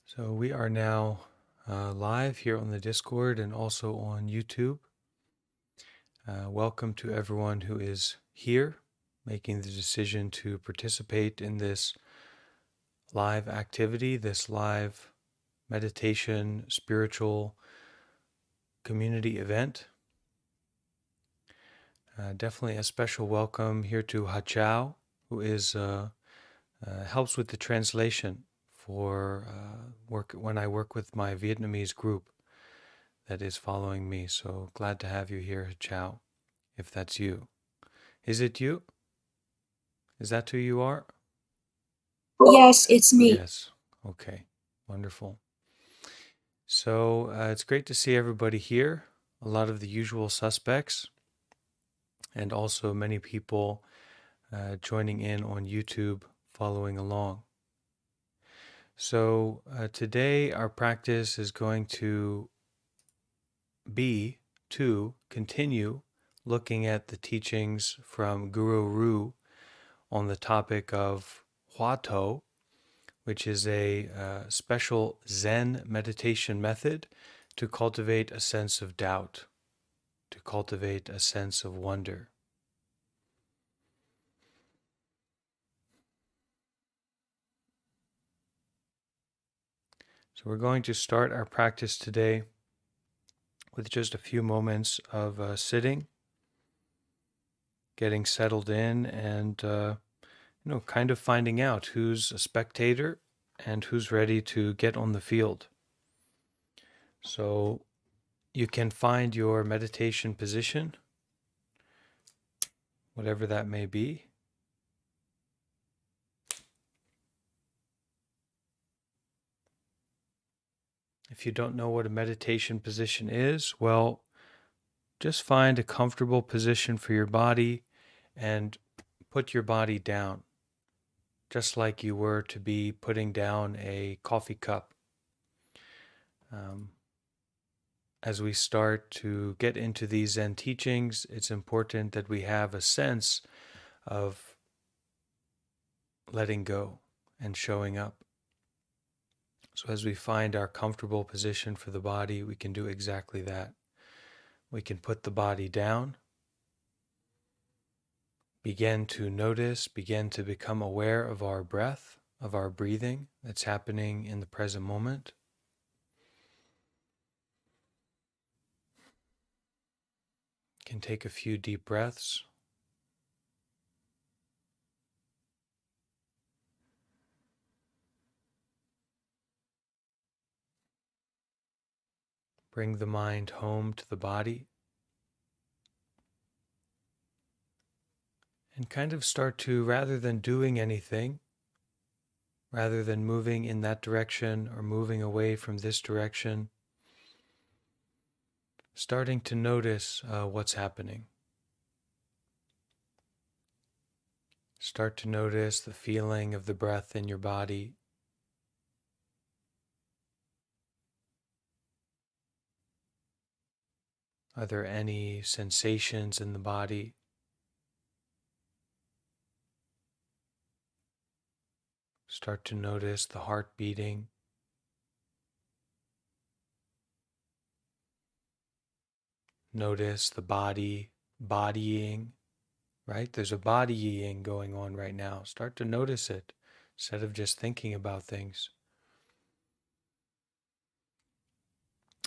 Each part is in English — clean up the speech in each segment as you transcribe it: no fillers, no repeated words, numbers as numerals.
So we are now live here on the Discord and also on YouTube. Welcome to everyone who is here making the decision to participate in this live activity, this live meditation, spiritual community event. Definitely a special welcome here to Huato, who is helps with the translation for work when I work with my Vietnamese group that is following me. So glad to have you here, Chow, if that's you. Is it you? Is that who you are? Yes, it's me. Yes. Okay. Wonderful. So it's great to see everybody here. A lot of the usual suspects, and also many people joining in on YouTube, following along. So today our practice is going to be to continue looking at the teachings from Guru Ru on the topic of Huato, which is a special Zen meditation method to cultivate a sense of doubt, to cultivate a sense of wonder. So we're going to start our practice today with just a few moments of sitting, getting settled in, and kind of finding out who's a spectator and who's ready to get on the field. So you can find your meditation position, whatever that may be. If you don't know what a meditation position is, well, just find a comfortable position for your body and put your body down, just like you were to be putting down a coffee cup. As we start to get into these Zen teachings, it's important that we have a sense of letting go and showing up. So as we find our comfortable position for the body, we can do exactly that. We can put the body down, begin to notice, begin to become aware of our breath, of our breathing that's happening in the present moment. Can take a few deep breaths. Bring the mind home to the body. And kind of start to, rather than doing anything, rather than moving in that direction or moving away from this direction, starting to notice what's happening. Start to notice the feeling of the breath in your body. Are there any sensations in the body? Start to notice the heart beating. Notice the body bodying, right? There's a bodying going on right now. Start to notice it instead of just thinking about things.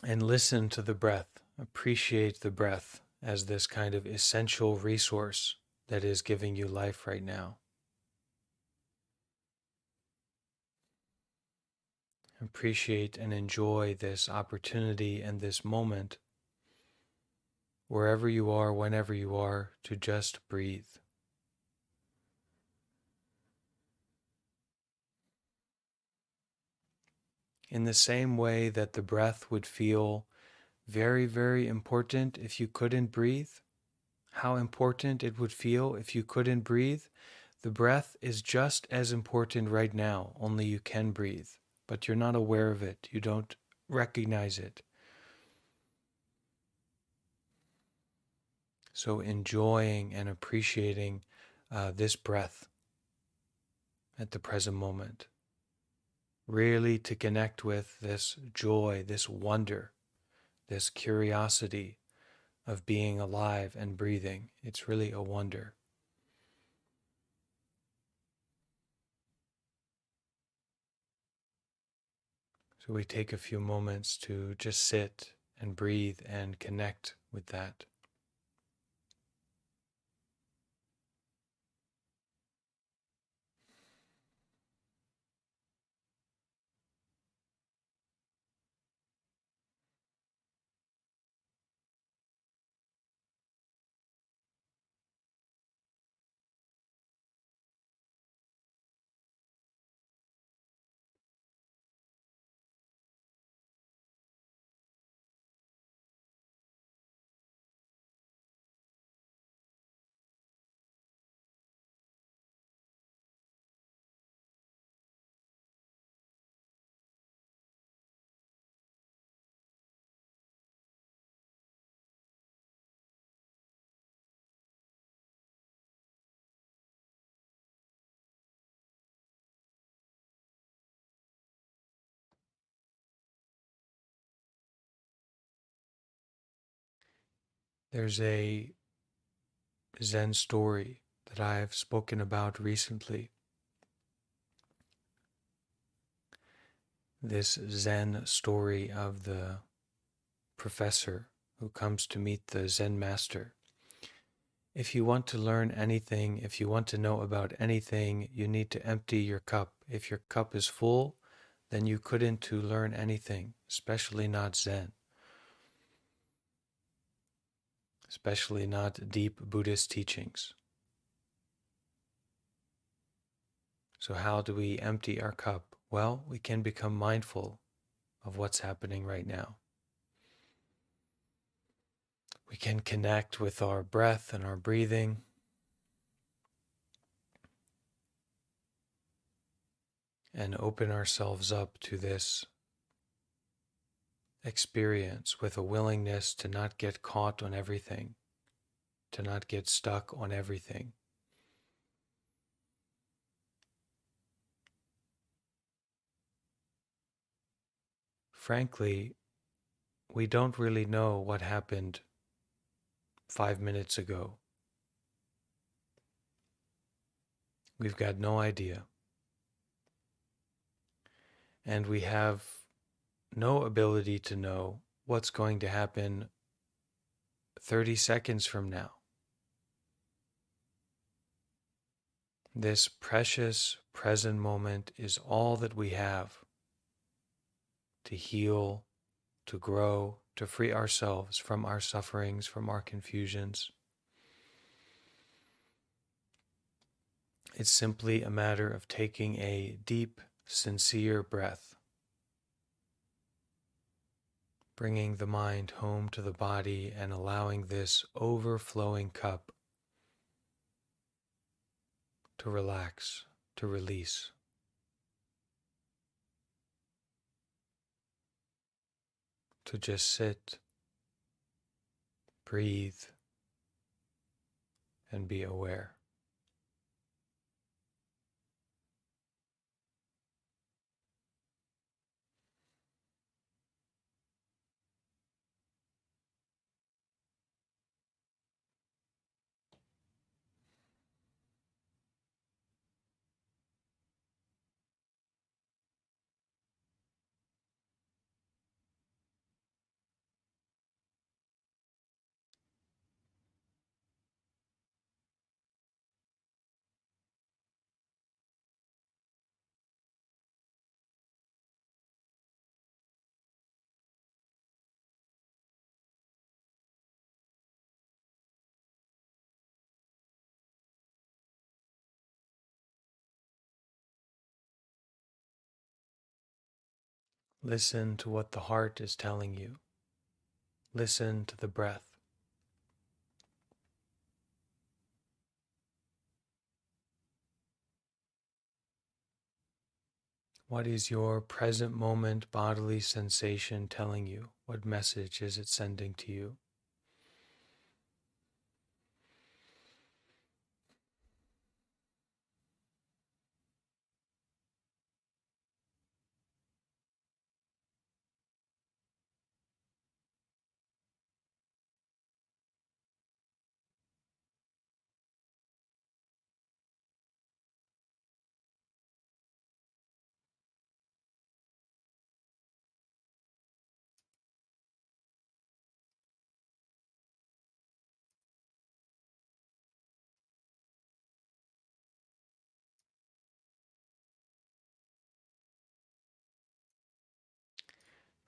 And listen to the breath. Appreciate the breath as this kind of essential resource that is giving you life right now. Appreciate and enjoy this opportunity and this moment, wherever you are, whenever you are, to just breathe. In the same way that the breath would feel very, very important if you couldn't breathe, how important it would feel if you couldn't breathe, the breath is just as important right now, only you can breathe, but you're not aware of it. You don't recognize it. So enjoying and appreciating this breath at the present moment. really to connect with this joy, this wonder, this curiosity of being alive and breathing. It's really a wonder. So we take a few moments to just sit and breathe and connect with that. There's a Zen story that I've spoken about recently. This Zen story of the professor who comes to meet the Zen master. If you want to learn anything, if you want to know about anything, you need to empty your cup. If your cup is full, then you couldn't to learn anything, especially not Zen, especially not deep Buddhist teachings. So how do we empty our cup? Well, we can become mindful of what's happening right now. We can connect with our breath and our breathing. And open ourselves up to this experience with a willingness to not get caught on everything, to not get stuck on everything. Frankly, we don't really know what happened 5 minutes ago. We've got no idea. And we have no ability to know what's going to happen 30 seconds from now. This precious present moment is all that we have to heal, to grow, to free ourselves from our sufferings, from our confusions. It's simply a matter of taking a deep, sincere breath, bringing the mind home to the body and allowing this overflowing cup to relax, to release, to just sit, breathe, and be aware. Listen to what the heart is telling you. Listen to the breath. What is your present moment bodily sensation telling you? What message is it sending to you?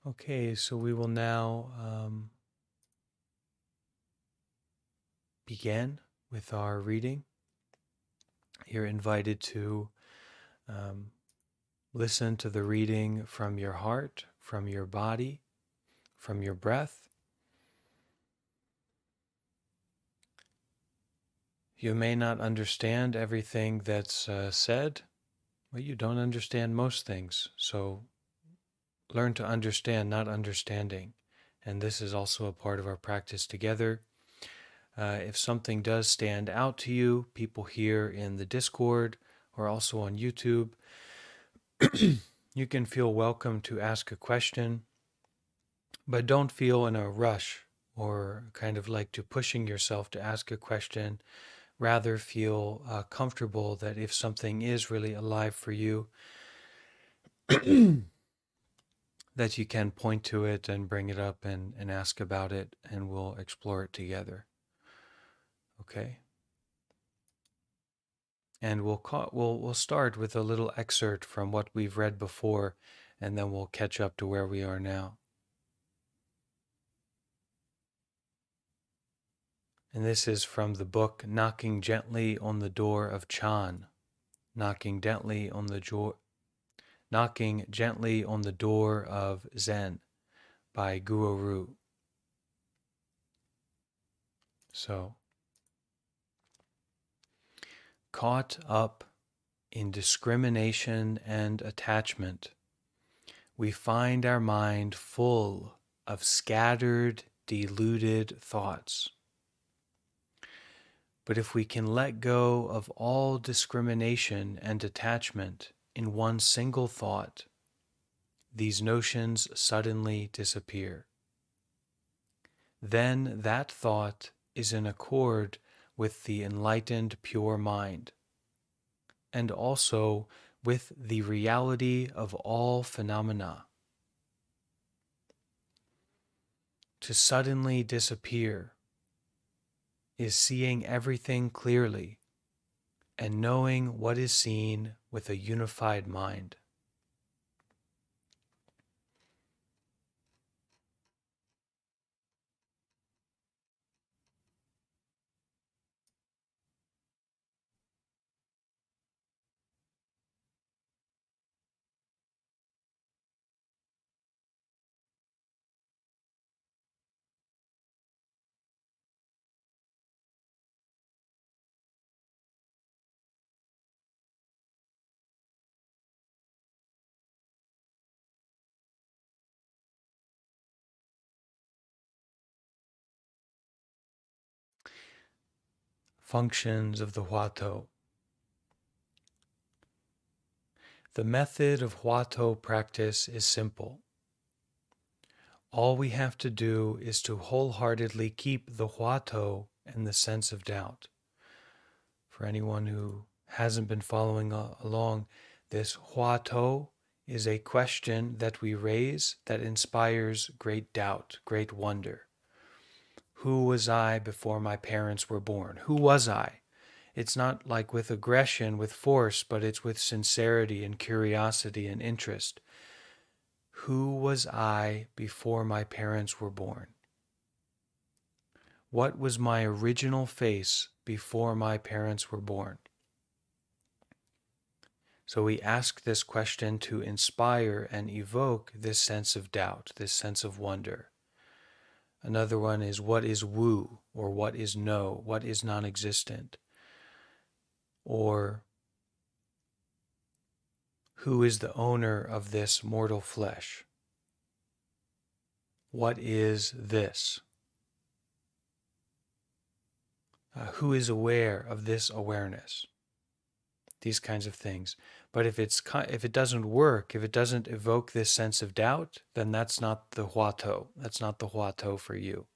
Okay, so we will now begin with our reading. You're invited to um, listen to the reading from your heart, from your body, from your breath. You may not understand everything that's said, but you don't understand most things. So learn to understand, not understanding. And this is also a part of our practice together. If something does stand out to you, people here in the Discord or also on YouTube, you can feel welcome to ask a question, but don't feel in a rush or kind of like to pushing yourself to ask a question. Rather feel comfortable that if something is really alive for you, that you can point to it and bring it up and ask about it, and we'll explore it together. Okay? And we'll start with a little excerpt from what we've read before, and then we'll catch up to where we are now. And this is from the book Knocking Gently on the Door of Chan. Knocking gently on the door of Zen by Guoru. So, caught up in discrimination and attachment, we find our mind full of scattered, deluded thoughts. But if we can let go of all discrimination and attachment in one single thought, these notions suddenly disappear. Then that thought is in accord with the enlightened pure mind, and also with the reality of all phenomena. To suddenly disappear is seeing everything clearly and knowing what is seen with a unified mind. Functions of the Huato. The method of Huato practice is simple. All we have to do is to wholeheartedly keep the Huato and the sense of doubt. For anyone who hasn't been following along, this Huato is a question that we raise that inspires great doubt, great wonder. Who was I before my parents were born? Who was I? It's not like with aggression, with force, but it's with sincerity and curiosity and interest. Who was I before my parents were born? What was my original face before my parents were born? So we ask this question to inspire and evoke this sense of doubt, this sense of wonder. Another one is, what is wu, or what is no, what is non-existent? Or, who is the owner of this mortal flesh? What is this? Who is aware of this awareness? These kinds of things. But if it doesn't work, if it doesn't evoke this sense of doubt, then that's not the Huato. That's not the Huato for you.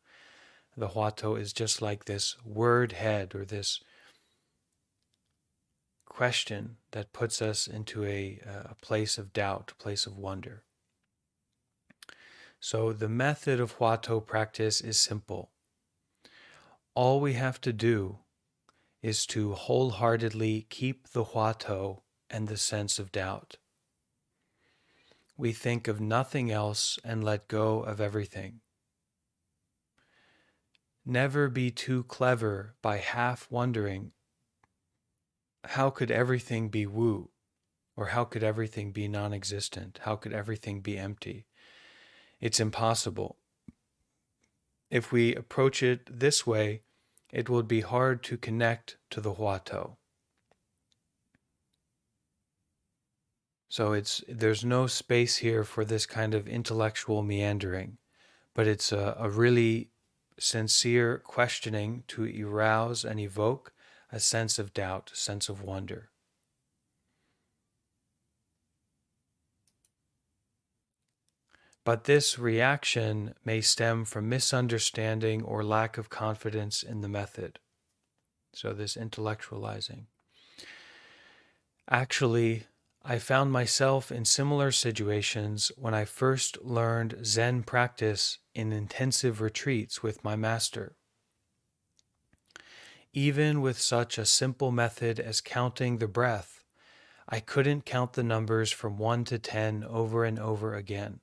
The Huato is just like this word head, or this question that puts us into a place of doubt, a place of wonder. So the method of Huato practice is simple. All we have to do is to wholeheartedly keep the Huato and the sense of doubt. We think of nothing else and let go of everything. Never be too clever by half wondering, how could everything be woo? Or how could everything be non existent? How could everything be empty? It's impossible. If we approach it this way, it will be hard to connect to the Huato. So there's no space here for this kind of intellectual meandering, but it's a really sincere questioning to arouse and evoke a sense of doubt, a sense of wonder. But this reaction may stem from misunderstanding or lack of confidence in the method. So, this intellectualizing. Actually, I found myself in similar situations when I first learned Zen practice in intensive retreats with my master. Even with such a simple method as counting the breath, I couldn't count the numbers from 1 to 10 over and over again.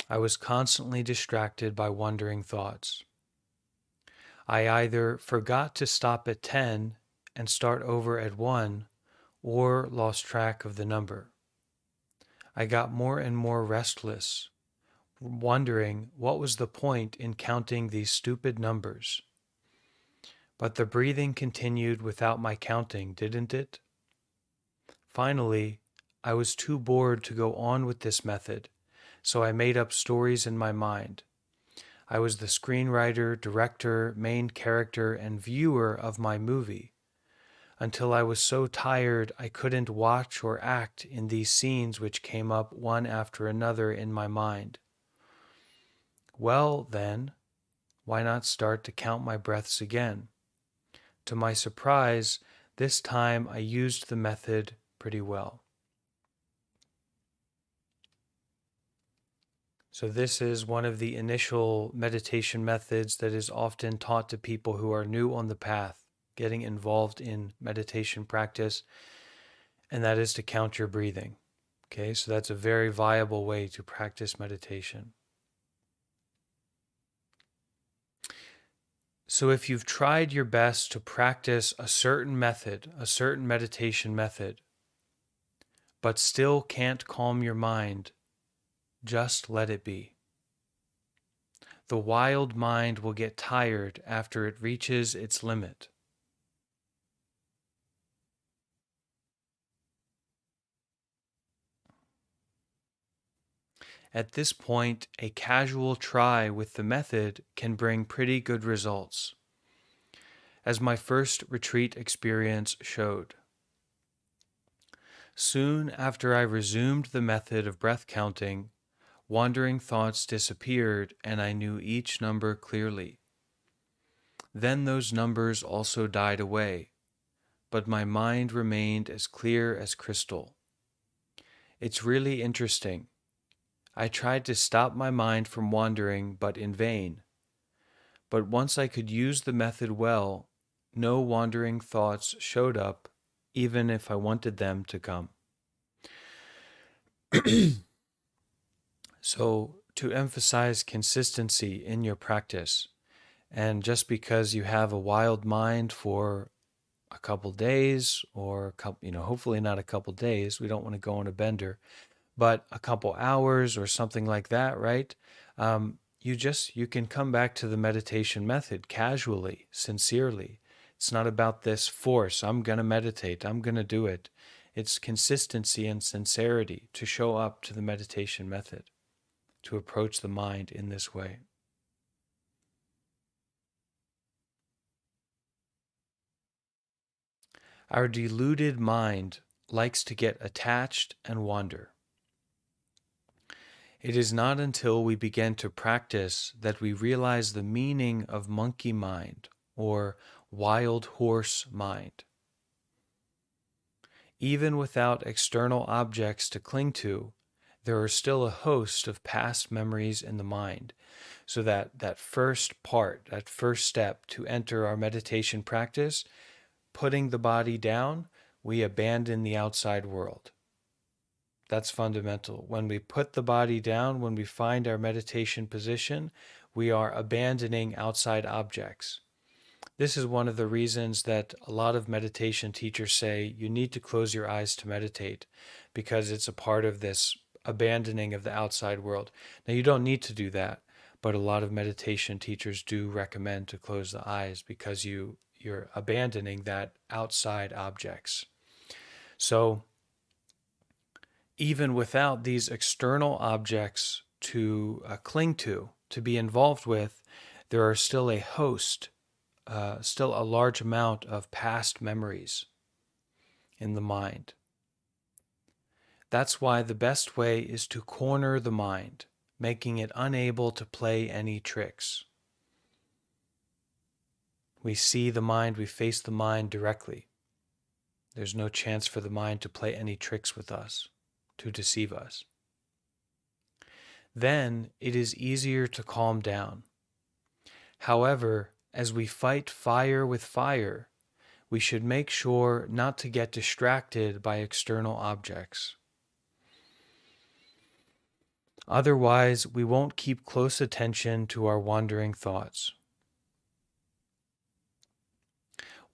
I was constantly distracted by wandering thoughts. I either forgot to stop at 10 and start over at 1, or lost track of the number. I got more and more restless, wondering what was the point in counting these stupid numbers. But the breathing continued without my counting, didn't it? Finally, I was too bored to go on with this method, so I made up stories in my mind. I was the screenwriter, director, main character, and viewer of my movie, until I was so tired I couldn't watch or act in these scenes which came up one after another in my mind. Well, then, why not start to count my breaths again? To my surprise, this time I used the method pretty well. So, this is one of the initial meditation methods that is often taught to people who are new on the path, getting involved in meditation practice, and that is to count your breathing. Okay, so that's a very viable way to practice meditation. So, if you've tried your best to practice a certain method, a certain meditation method, but still can't calm your mind, just let it be. The wild mind will get tired after it reaches its limit. At this point, a casual try with the method can bring pretty good results, as my first retreat experience showed. Soon after I resumed the method of breath counting, wandering thoughts disappeared and I knew each number clearly. Then those numbers also died away, but my mind remained as clear as crystal. It's really interesting. I tried to stop my mind from wandering, but in vain. But once I could use the method well, no wandering thoughts showed up, even if I wanted them to come. So, to emphasize consistency in your practice, and just because you have a wild mind for a couple days, or a couple, hopefully not a couple days, we don't want to go on a bender, but a couple hours or something like that, right? You can come back to the meditation method casually, sincerely. It's not about this force. I'm going to meditate. I'm going to do it. It's consistency and sincerity to show up to the meditation method, to approach the mind in this way. Our deluded mind likes to get attached and wander. It is not until we begin to practice that we realize the meaning of monkey mind or wild horse mind. Even without external objects to cling to, there are still a host of past memories in the mind. So that first part, that first step to enter our meditation practice, putting the body down, we abandon the outside world. That's fundamental. When we put the body down, when we find our meditation position, we are abandoning outside objects. This is one of the reasons that a lot of meditation teachers say you need to close your eyes to meditate, because it's a part of this abandoning of the outside world. Now, you don't need to do that, but a lot of meditation teachers do recommend to close the eyes because you're abandoning that outside objects. So even without these external objects to cling to be involved with, there are still a host, still a large amount of past memories in the mind. That's why the best way is to corner the mind, making it unable to play any tricks. We see the mind, we face the mind directly. There's no chance for the mind to play any tricks with us, to deceive us. Then it is easier to calm down. However, as we fight fire with fire, we should make sure not to get distracted by external objects. Otherwise, we won't keep close attention to our wandering thoughts.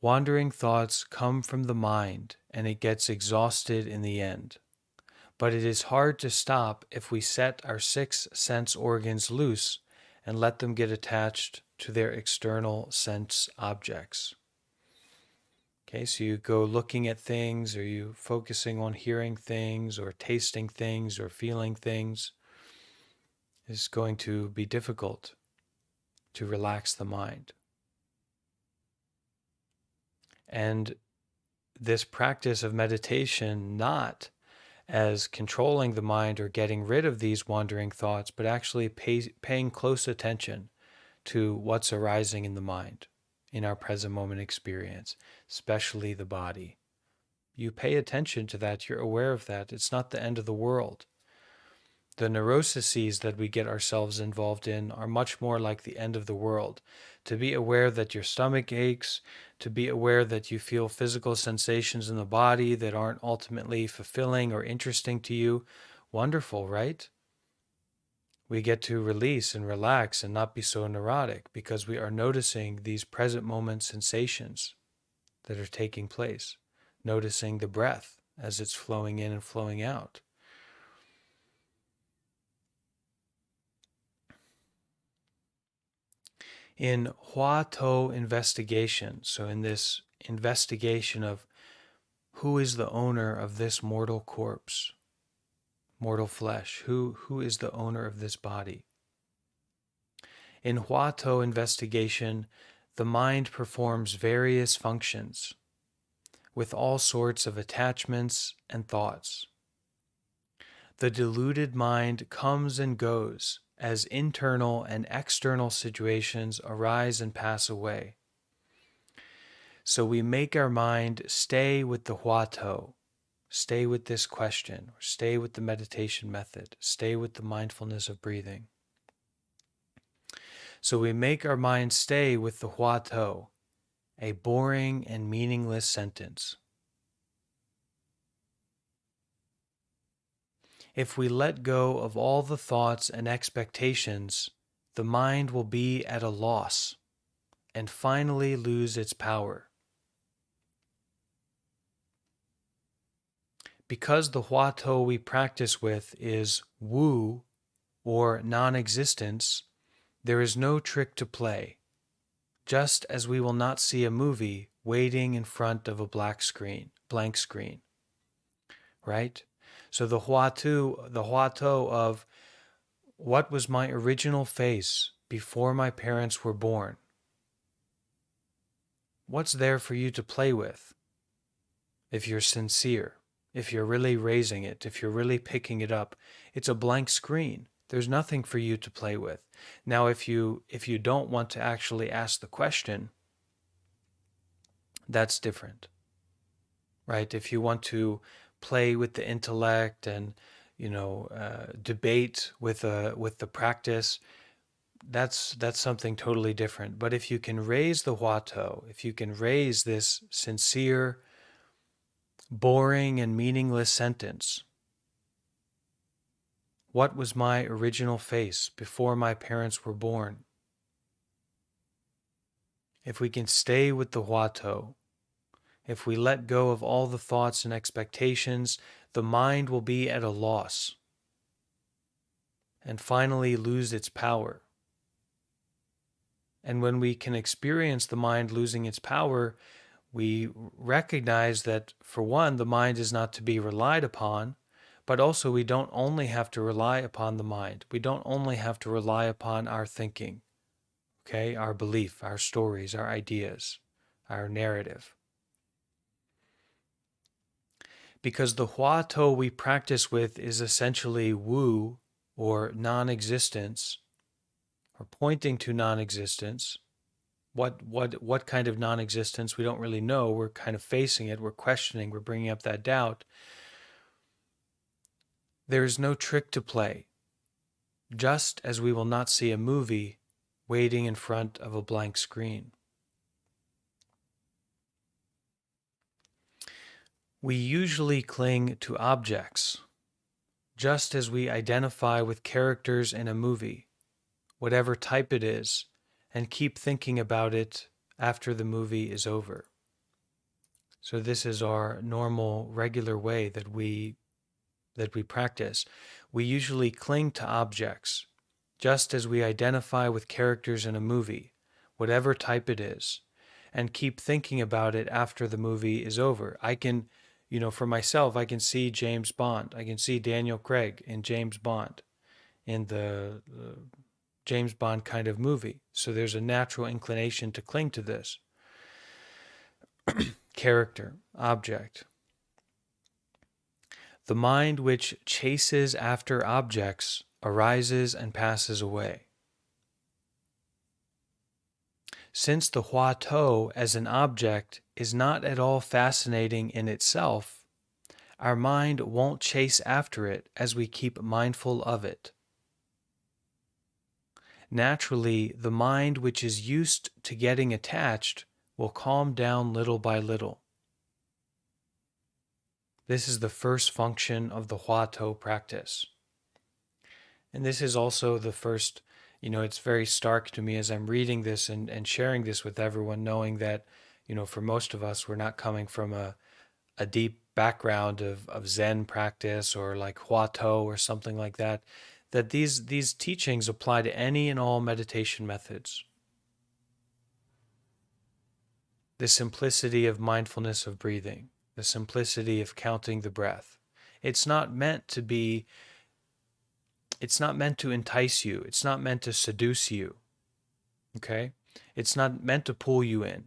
Wandering thoughts come from the mind, and it gets exhausted in the end. But it is hard to stop if we set our 6 sense organs loose and let them get attached to their external sense objects. Okay, so you go looking at things, or you focusing on hearing things, or tasting things, or feeling things. It's going to be difficult to relax the mind. And this practice of meditation, not as controlling the mind or getting rid of these wandering thoughts, but actually paying close attention to what's arising in the mind, in our present moment experience, especially the body. You pay attention to that, you're aware of that. It's not the end of the world. The neuroses that we get ourselves involved in are much more like the end of the world. To be aware that your stomach aches, to be aware that you feel physical sensations in the body that aren't ultimately fulfilling or interesting to you, wonderful, right? We get to release and relax and not be so neurotic because we are noticing these present moment sensations that are taking place, noticing the breath as it's flowing in and flowing out. In Huato investigation, so in this investigation of who is the owner of this mortal corpse, mortal flesh, who is the owner of this body? In Huato investigation, the mind performs various functions with all sorts of attachments and thoughts. The deluded mind comes and goes as internal and external situations arise and pass away. So we make our mind stay with the Huato, stay with this question, or stay with the meditation method, stay with the mindfulness of breathing. So we make our mind stay with the Huato, a boring and meaningless sentence. If we let go of all the thoughts and expectations, the mind will be at a loss and finally lose its power. Because the Huato we practice with is Wu, or non-existence, there is no trick to play, just as we will not see a movie waiting in front of a blank screen, right? So the Huato of what was my original face before my parents were born? What's there for you to play with? If you're sincere, if you're really raising it, if you're really picking it up, it's a blank screen. There's nothing for you to play with. Now, if you don't want to actually ask the question, that's different, right? If you want to play with the intellect and debate with the practice, that's something totally different. But if you can raise the Huato, if you can raise this sincere, boring and meaningless sentence, What was my original face before my parents were born? If we can stay with the Huato, if we let go of all the thoughts and expectations, the mind will be at a loss and finally lose its power. And when we can experience the mind losing its power, we recognize that, for one, the mind is not to be relied upon, but also we don't only have to rely upon the mind. We don't only have to rely upon our thinking, okay, our belief, our stories, our ideas, our narrative. Because the Huato we practice with is essentially Wu, or non-existence, or pointing to non-existence. What kind of non-existence, we don't really know. We're kind of facing it, we're questioning, we're bringing up that doubt. There is no trick to play, just as we will not see a movie waiting in front of a blank screen. We usually cling to objects, just as we identify with characters in a movie, whatever type it is, and keep thinking about it after the movie is over. So this is our normal, regular way that we practice. We usually cling to objects, just as we identify with characters in a movie, whatever type it is, and keep thinking about it after the movie is over. I can, for myself, I can see James Bond. I can see Daniel Craig in James Bond, in the James Bond kind of movie. So there's a natural inclination to cling to this character, object. The mind which chases after objects arises and passes away. Since the Huato as an object is not at all fascinating in itself, our mind won't chase after it as we keep mindful of it. Naturally, the mind which is used to getting attached will calm down little by little. This is the first function of the Huato practice. And this is also the first, it's very stark to me as I'm reading this and sharing this with everyone, knowing that, for most of us, we're not coming from a deep background of Zen practice or like Huato or something like that, that these teachings apply to any and all meditation methods. The simplicity of mindfulness of breathing, the simplicity of counting the breath. It's not meant to entice you. It's not meant to seduce you. Okay? It's not meant to pull you in.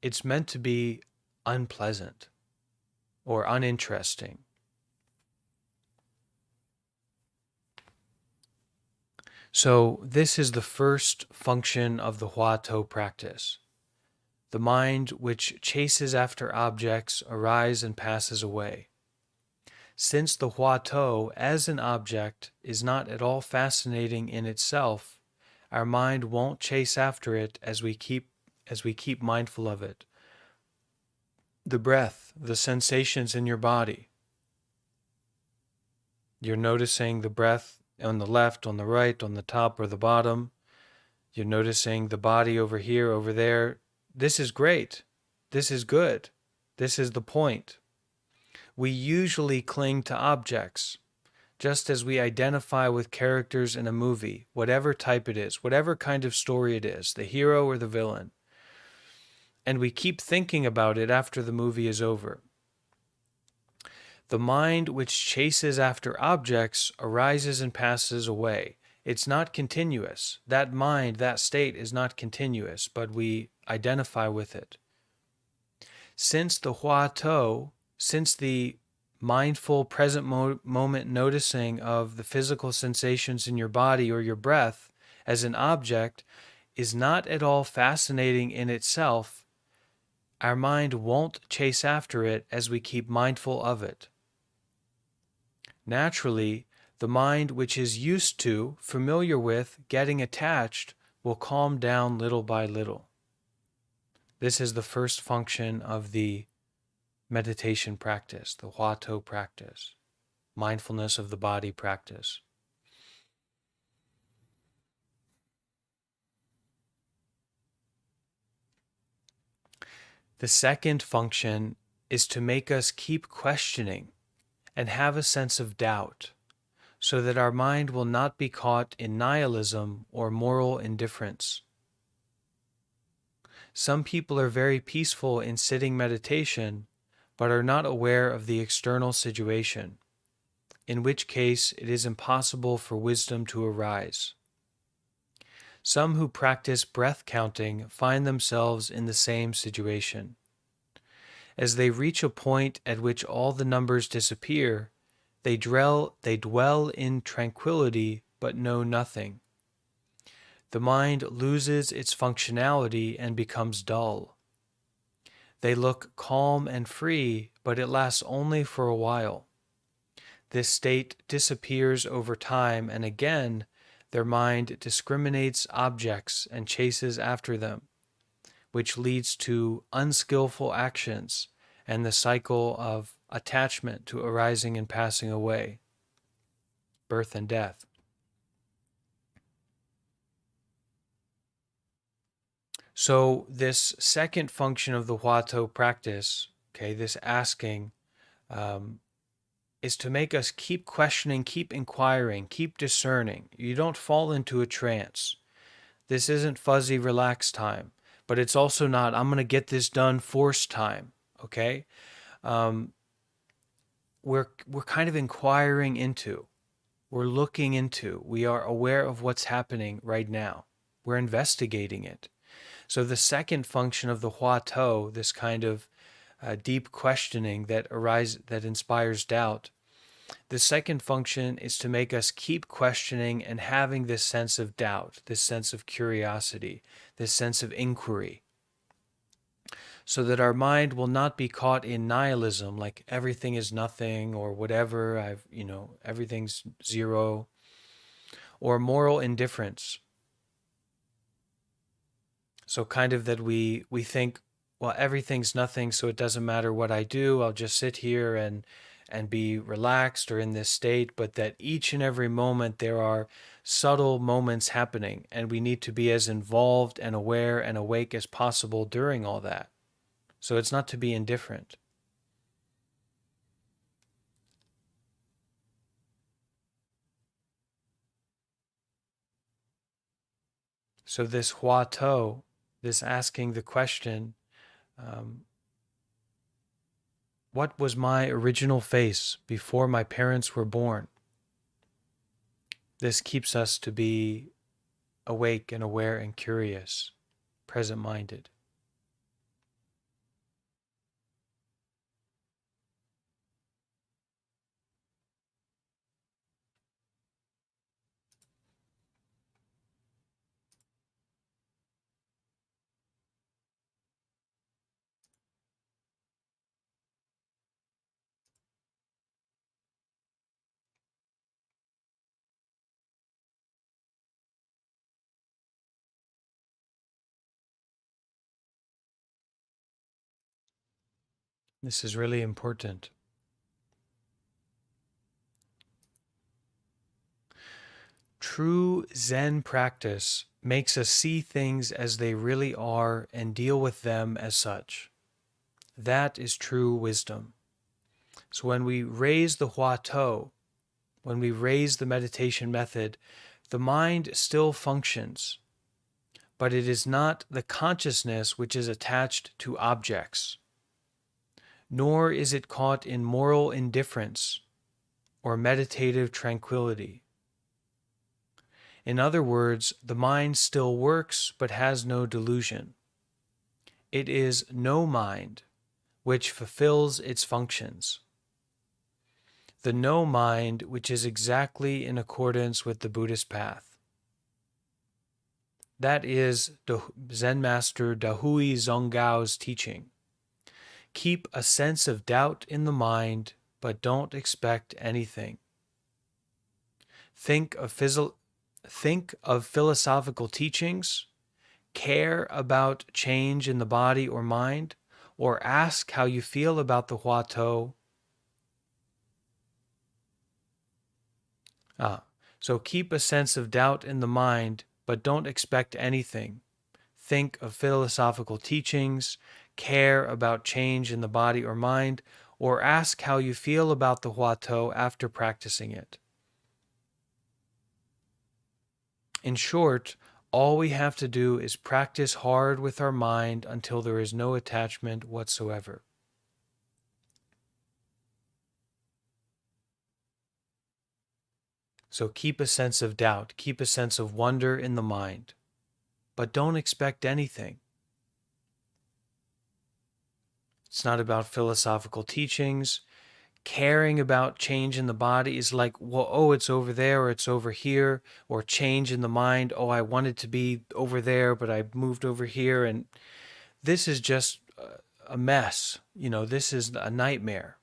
It's meant to be unpleasant or uninteresting. So this is the first function of the Huato practice. The mind which chases after objects arises and passes away. Since the Huato as an object is not at all fascinating in itself, our mind won't chase after it as we keep mindful of it. The breath, the sensations in your body. You're noticing the breath on the left, on the right, on the top or the bottom. You're noticing the body over here, over there. This is great. This is good. This is the point. We usually cling to objects, just as we identify with characters in a movie, whatever type it is, whatever kind of story it is, the hero or the villain. And we keep thinking about it after the movie is over. The mind which chases after objects arises and passes away. It's not continuous. That mind, that state is not continuous, but we identify with it. Since the Huato, since the mindful present moment noticing of the physical sensations in your body or your breath as an object is not at all fascinating in itself, our mind won't chase after it as we keep mindful of it. Naturally, the mind which is used to, familiar with, getting attached will calm down little by little. This is the first function of the meditation practice, the Huato practice, mindfulness of the body practice. The second function is to make us keep questioning and have a sense of doubt, so that our mind will not be caught in nihilism or moral indifference. Some people are very peaceful in sitting meditation, but are not aware of the external situation, in which case it is impossible for wisdom to arise. Some who practice breath counting find themselves in the same situation. As they reach a point at which all the numbers disappear, they dwell in tranquility but know nothing. The mind loses its functionality and becomes dull. They look calm and free, but it lasts only for a while. This state disappears over time, and again, their mind discriminates objects and chases after them, which leads to unskillful actions and the cycle of attachment to arising and passing away, birth and death. So this second function of the Huato practice, okay, this asking, is to make us keep questioning, keep inquiring, keep discerning. You don't fall into a trance. This isn't fuzzy, relaxed time, but it's also not, I'm going to get this done, force time, okay? We're kind of inquiring into, we're looking into, we are aware of what's happening right now. We're investigating it. So the second function of the Huato, this kind of deep questioning that inspires doubt, the second function is to make us keep questioning and having this sense of doubt, this sense of curiosity, this sense of inquiry, so that our mind will not be caught in nihilism, like everything is nothing or whatever, everything's zero, or moral indifference. So kind of that we think, well, everything's nothing, so it doesn't matter what I do. I'll just sit here and be relaxed or in this state, but that each and every moment there are subtle moments happening, and we need to be as involved and aware and awake as possible during all that. So it's not to be indifferent. So this Huato, this asking the question, what was my original face before my parents were born? This keeps us to be awake and aware and curious, present-minded. This is really important. True Zen practice makes us see things as they really are and deal with them as such. That is true wisdom. So when we raise the Huato, when we raise the meditation method, the mind still functions, but it is not the consciousness which is attached to objects, nor is it caught in moral indifference or meditative tranquility. In other words, the mind still works but has no delusion. It is no mind which fulfills its functions. The no mind which is exactly in accordance with the Buddhist path. That is Zen Master Dahui Zonggao's teaching. Keep a sense of doubt in the mind, but don't expect anything. Think of philosophical teachings, care about change in the body or mind, or ask how you feel about the Huato. So keep a sense of doubt in the mind, but don't expect anything. Think of philosophical teachings, care about change in the body or mind, or ask how you feel about the Huato after practicing it. In short, all we have to do is practice hard with our mind until there is no attachment whatsoever. So keep a sense of doubt, keep a sense of wonder in the mind, but don't expect anything. It's not about philosophical teachings. Caring about change in the body is like, well, oh, it's over there or it's over here, or change in the mind. Oh, I wanted to be over there, but I moved over here. And this is just a mess. This is a nightmare.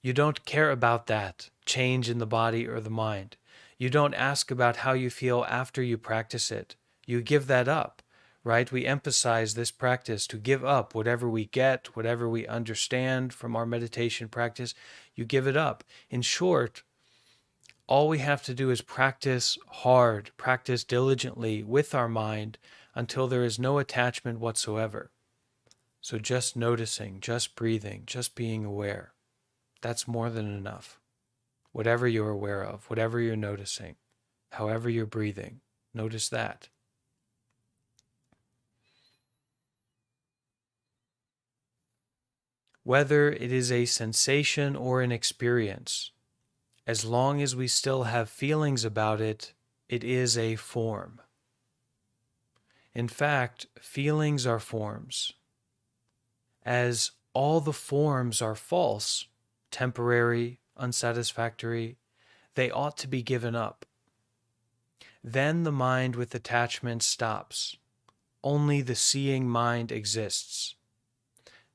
You don't care about that change in the body or the mind. You don't ask about how you feel after you practice it. You give that up, right? We emphasize this practice to give up whatever we get, whatever we understand from our meditation practice. You give it up. In short, all we have to do is practice hard, practice diligently with our mind until there is no attachment whatsoever. So just noticing, just breathing, just being aware. That's more than enough. Whatever you're aware of, whatever you're noticing, however you're breathing, notice that. Whether it is a sensation or an experience, as long as we still have feelings about it, it is a form. In fact, feelings are forms. As all the forms are false, temporary, unsatisfactory, they ought to be given up. Then the mind with attachment stops. Only the seeing mind exists.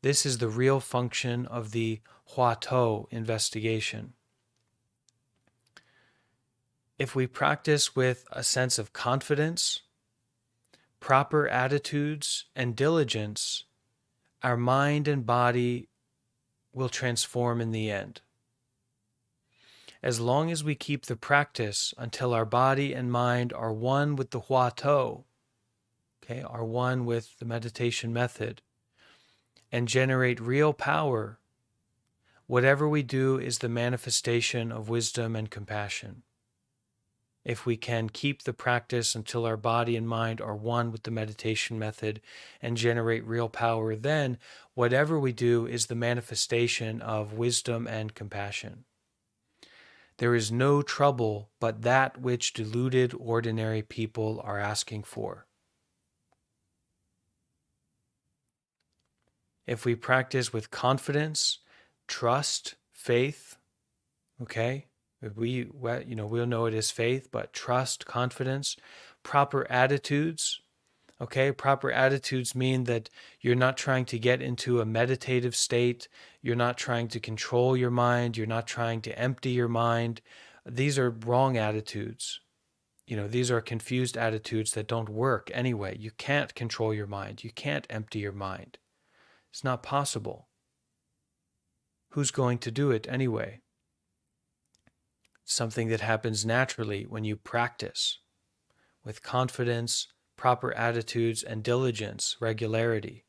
This is the real function of the Huato investigation. If we practice with a sense of confidence, proper attitudes, and diligence, our mind and body will transform in the end. As long as we keep the practice until our body and mind are one with the Huato, are one with the meditation method, and generate real power, whatever we do is the manifestation of wisdom and compassion. If we can keep the practice until our body and mind are one with the meditation method and generate real power, then whatever we do is the manifestation of wisdom and compassion. There is no trouble but that which deluded ordinary people are asking for. If we practice with confidence, trust, faith, we'll know it as faith, but trust, confidence, proper attitudes. Proper attitudes mean that you're not trying to get into a meditative state. You're not trying to control your mind. You're not trying to empty your mind. These are wrong attitudes. These are confused attitudes that don't work anyway. You can't control your mind. You can't empty your mind. It's not possible. Who's going to do it anyway? Something that happens naturally when you practice with confidence, proper attitudes, and diligence, regularity.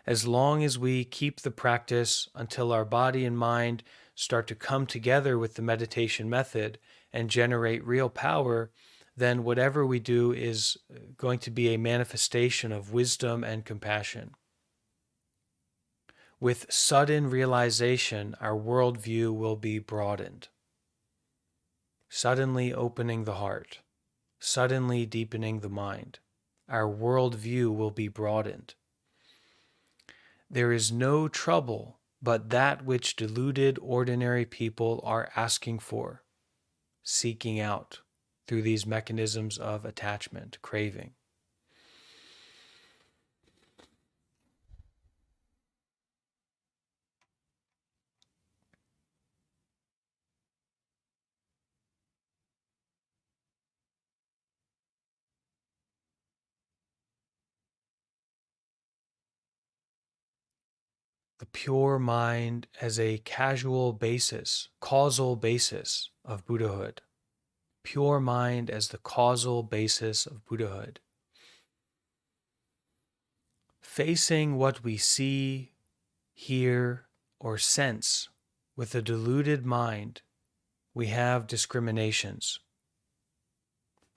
As long as we keep the practice until our body and mind start to come together with the meditation method and generate real power, then whatever we do is going to be a manifestation of wisdom and compassion. With sudden realization, our worldview will be broadened, suddenly opening the heart, suddenly deepening the mind. Our worldview will be broadened. There is no trouble but that which deluded ordinary people are asking for, seeking out through these mechanisms of attachment, craving. The pure mind as a causal basis of Buddhahood. Pure mind as the causal basis of Buddhahood. Facing what we see, hear, or sense with a deluded mind, we have discriminations,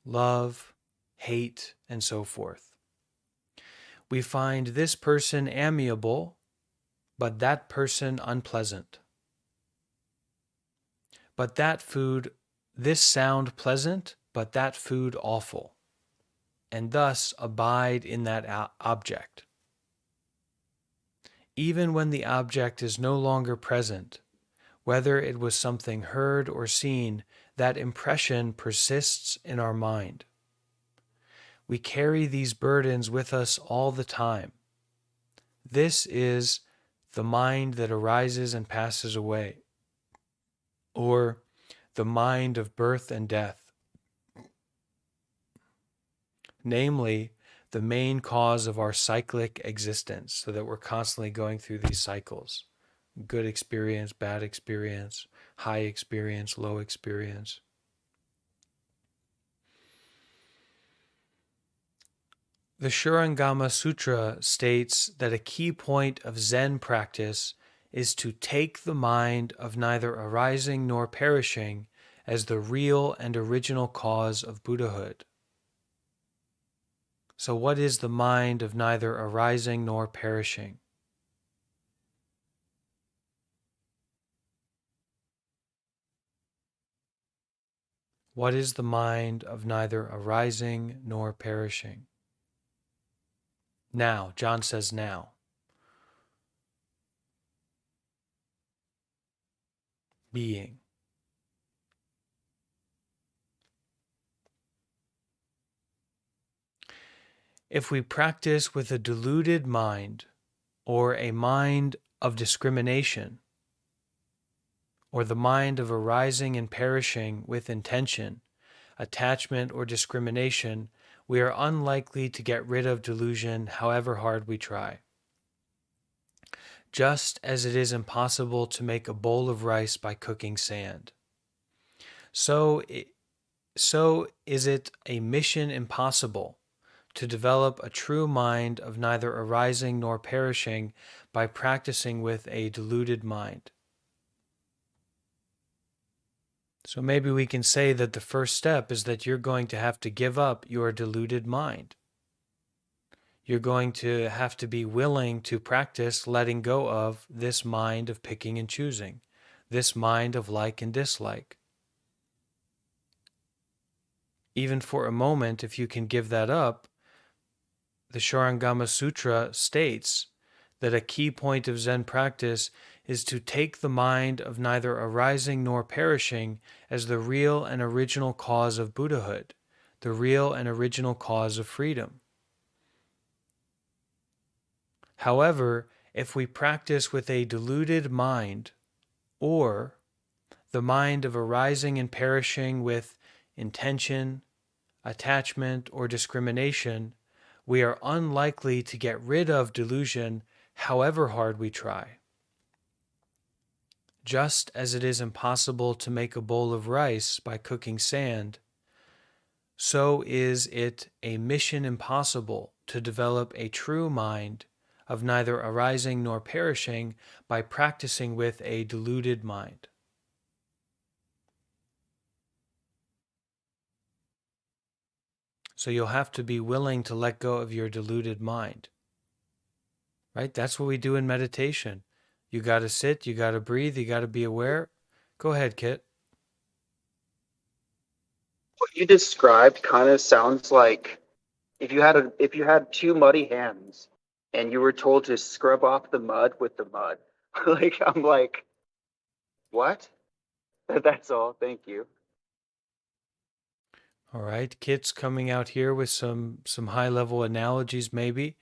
love, hate, and so forth. We find this person amiable, but that person unpleasant. But that food, this sound pleasant, but that food awful, and thus abide in that object. Even when the object is no longer present, whether it was something heard or seen, that impression persists in our mind. We carry these burdens with us all the time. This is the mind that arises and passes away, or the mind of birth and death, namely, the main cause of our cyclic existence, so that we're constantly going through these cycles. Good experience, bad experience, high experience, low experience. The Shurangama Sutra states that a key point of Zen practice is to take the mind of neither arising nor perishing as the real and original cause of Buddhahood. So, what is the mind of neither arising nor perishing? What is the mind of neither arising nor perishing? Now, John says now. Being. If we practice with a deluded mind, or a mind of discrimination, or the mind of arising and perishing with intention, attachment, or discrimination, we are unlikely to get rid of delusion however hard we try. Just as it is impossible to make a bowl of rice by cooking sand, so is it a mission impossible to develop a true mind of neither arising nor perishing by practicing with a deluded mind. So maybe we can say that the first step is that you're going to have to give up your deluded mind. You're going to have to be willing to practice letting go of this mind of picking and choosing, this mind of like and dislike. Even for a moment, if you can give that up, the Shurangama Sutra states that a key point of Zen practice is to take the mind of neither arising nor perishing as the real and original cause of Buddhahood, the real and original cause of freedom. However, if we practice with a deluded mind, or the mind of arising and perishing with intention, attachment, or discrimination, we are unlikely to get rid of delusion however hard we try. Just as it is impossible to make a bowl of rice by cooking sand, so is it a mission impossible to develop a true mind of neither arising nor perishing by practicing with a deluded mind. So you'll have to be willing to let go of your deluded mind. Right? That's what we do in meditation. You got to sit, you got to breathe, you got to be aware. Go ahead, Kit. What you described kind of sounds like if you had two muddy hands and you were told to scrub off the mud with the mud. I'm like, what? That's all. Thank you. All right, Kit's coming out here with some high-level analogies maybe.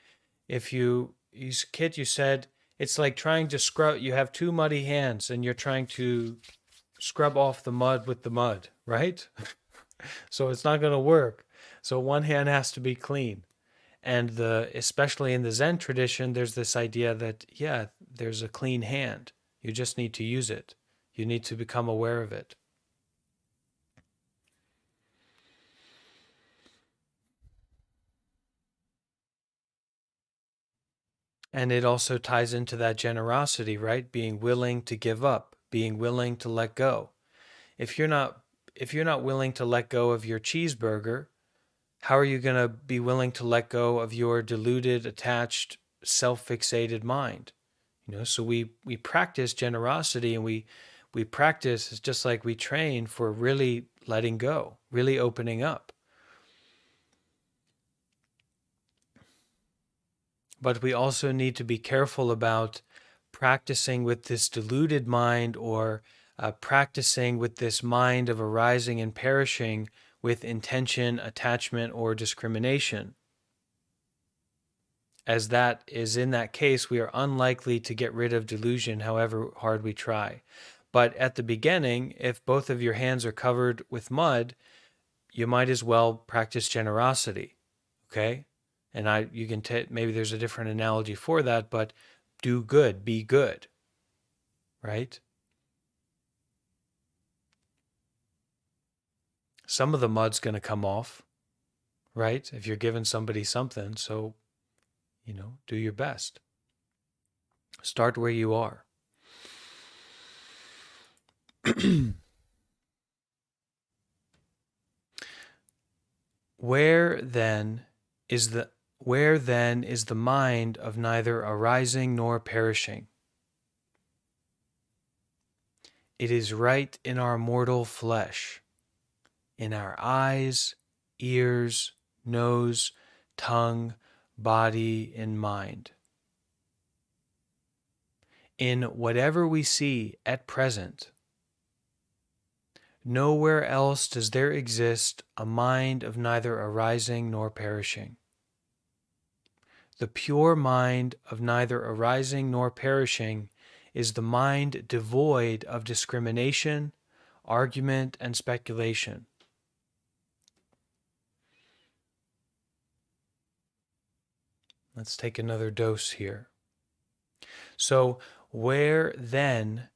If Kit, you said it's like trying to scrub, you have two muddy hands and you're trying to scrub off the mud with the mud, right? So it's not going to work. So one hand has to be clean. And especially in the Zen tradition, there's this idea that, yeah, there's a clean hand. You just need to use it. You need to become aware of it. And it also ties into that generosity, right? Being willing to give up, being willing to let go. If you're not willing to let go of your cheeseburger, how are you going to be willing to let go of your deluded, attached, self-fixated mind? So we practice generosity, and we practice, it's just like we train for really letting go, really opening up. But we also need to be careful about practicing with this deluded mind, or practicing with this mind of arising and perishing with intention, attachment, or discrimination. As that is, in that case, we are unlikely to get rid of delusion however hard we try. But at the beginning, if both of your hands are covered with mud, you might as well practice generosity, okay? And you can maybe there's a different analogy for that, but do good, be good, right? Some of the mud's going to come off, right? If you're giving somebody something, so do your best. Start where you are. Where then is the mind of neither arising nor perishing? It is right in our mortal flesh, in our eyes, ears, nose, tongue, body, and mind. In whatever we see at present, nowhere else does there exist a mind of neither arising nor perishing. The pure mind of neither arising nor perishing is the mind devoid of discrimination, argument, and speculation. Let's take another dose here. So, where then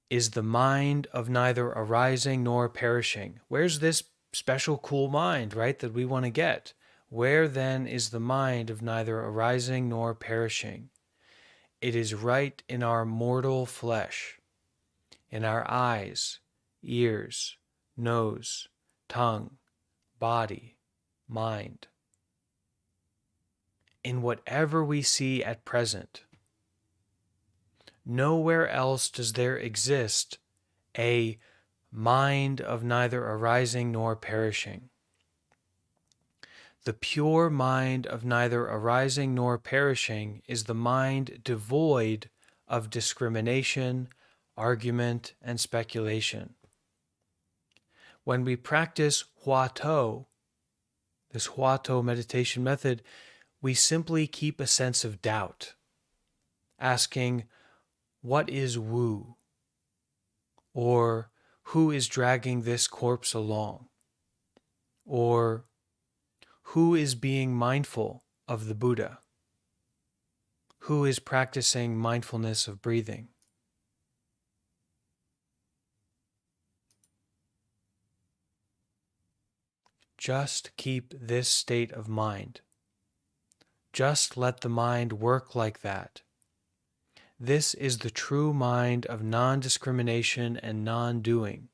is the mind of neither arising nor perishing? Where's this special cool mind, right, that we want to get? Where then is the mind of neither arising nor perishing? It is right in our mortal flesh, in our eyes, ears, nose, tongue, body, mind. In whatever we see at present, nowhere else does there exist a mind of neither arising nor perishing. The pure mind of neither arising nor perishing is the mind devoid of discrimination, argument, and speculation. When we practice Huato, this Huato meditation method, we simply keep a sense of doubt, asking, what is Wu? Or who is dragging this corpse along? Or who is being mindful of the Buddha? Who is practicing mindfulness of breathing? Just keep this state of mind. Just let the mind work like that. This is the true mind of non-discrimination and non-doing.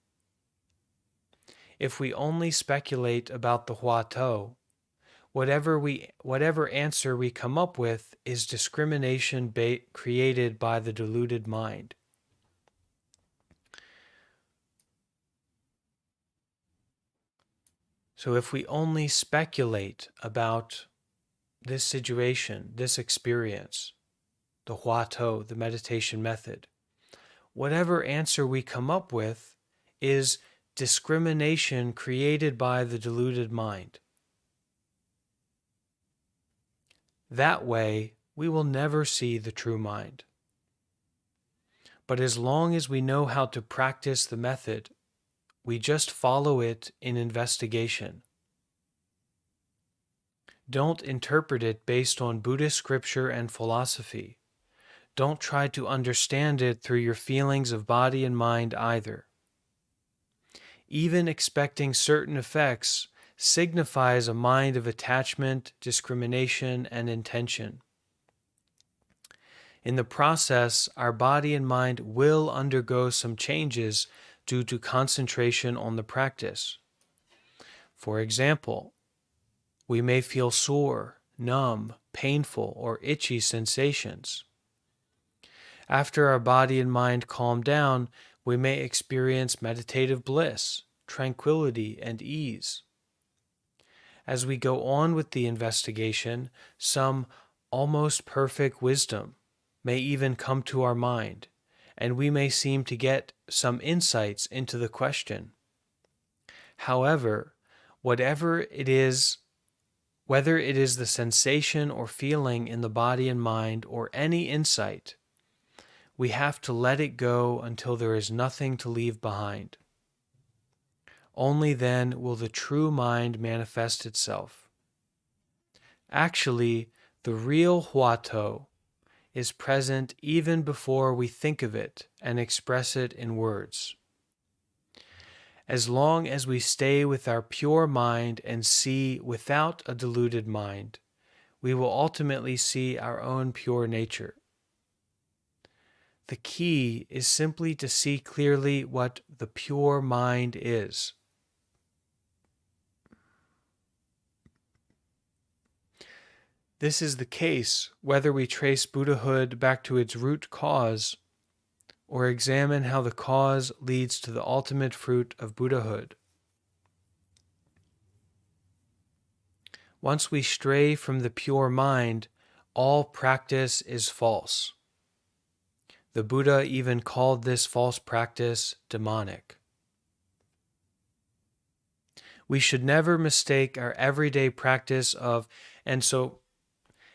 If we only speculate about the Huato, whatever answer we come up with is discrimination created by the deluded mind. So if we only speculate about this situation, this experience, the Huato, the meditation method, whatever answer we come up with is discrimination created by the deluded mind. That way, we will never see the true mind. But as long as we know how to practice the method, we just follow it in investigation. Don't interpret it based on Buddhist scripture and philosophy. Don't try to understand it through your feelings of body and mind either. Even expecting certain effects signifies a mind of attachment, discrimination, and intention. In the process, our body and mind will undergo some changes due to concentration on the practice. For example, we may feel sore, numb, painful, or itchy sensations. After our body and mind calm down, we may experience meditative bliss, tranquility, and ease. As we go on with the investigation, some almost perfect wisdom may even come to our mind, and we may seem to get some insights into the question. However, whatever it is, whether it is the sensation or feeling in the body and mind or any insight, we have to let it go until there is nothing to leave behind. Only then will the true mind manifest itself. Actually, the real Huato is present even before we think of it and express it in words. As long as we stay with our pure mind and see without a deluded mind, we will ultimately see our own pure nature. The key is simply to see clearly what the pure mind is. This is the case whether we trace Buddhahood back to its root cause or examine how the cause leads to the ultimate fruit of Buddhahood. Once we stray from the pure mind, all practice is false. The Buddha even called this false practice demonic. We should never mistake our everyday practice of, and so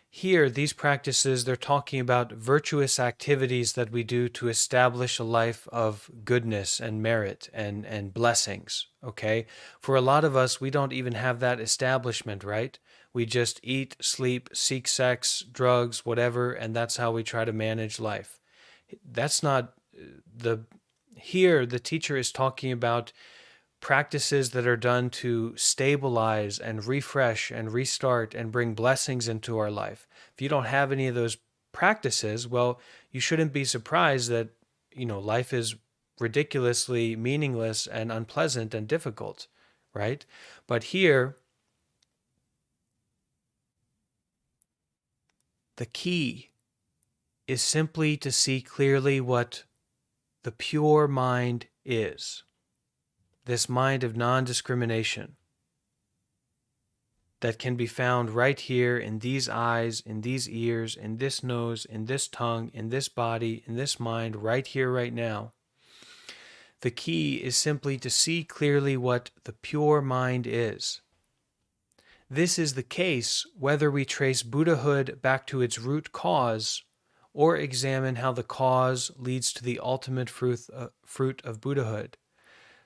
here, these practices, they're talking about virtuous activities that we do to establish a life of goodness and merit and blessings, okay? For a lot of us, we don't even have that establishment, right? We just eat, sleep, seek sex, drugs, whatever, and that's how we try to manage life. That's not here, the teacher is talking about practices that are done to stabilize and refresh and restart and bring blessings into our life. If you don't have any of those practices, well, you shouldn't be surprised that, life is ridiculously meaningless and unpleasant and difficult, right? But here, the key is simply to see clearly what the pure mind is. This mind of non-discrimination that can be found right here in these eyes, in these ears, in this nose, in this tongue, in this body, in this mind, right here, right now. The key is simply to see clearly what the pure mind is. This is the case whether we trace Buddhahood back to its root cause or examine how the cause leads to the ultimate fruit of Buddhahood.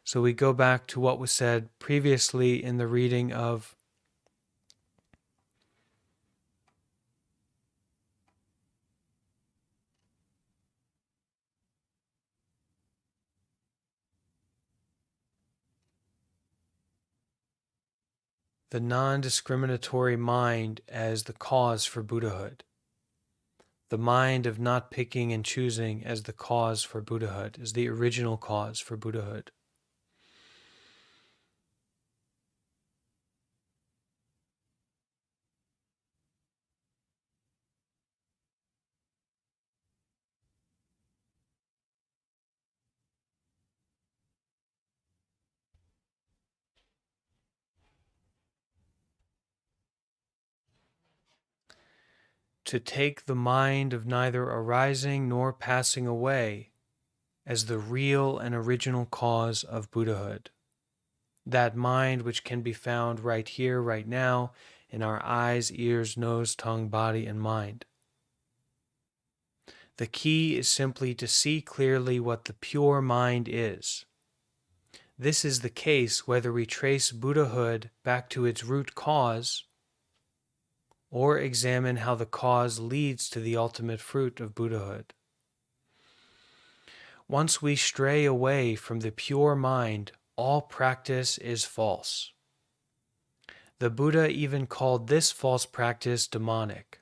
So we go back to what was said previously in the reading of the non-discriminatory mind as the cause for Buddhahood. The mind of not picking and choosing as the cause for Buddhahood, as the original cause for Buddhahood. To take the mind of neither arising nor passing away as the real and original cause of Buddhahood. That mind which can be found right here, right now, in our eyes, ears, nose, tongue, body, and mind. The key is simply to see clearly what the pure mind is. This is the case whether we trace Buddhahood back to its root cause or examine how the cause leads to the ultimate fruit of Buddhahood. Once we stray away from the pure mind, all practice is false. The Buddha even called this false practice demonic.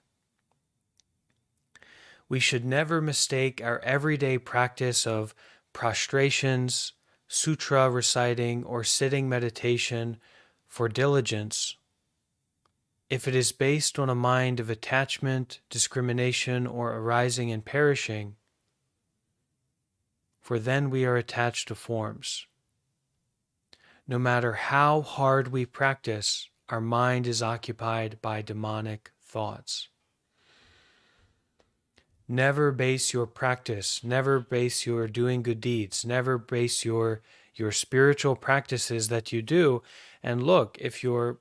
We should never mistake our everyday practice of prostrations, sutra reciting, or sitting meditation for diligence if it is based on a mind of attachment, discrimination, or arising and perishing, for then we are attached to forms. No matter how hard we practice, our mind is occupied by demonic thoughts. Never base your practice, never base your doing good deeds, never base your spiritual practices that you do. And look, if your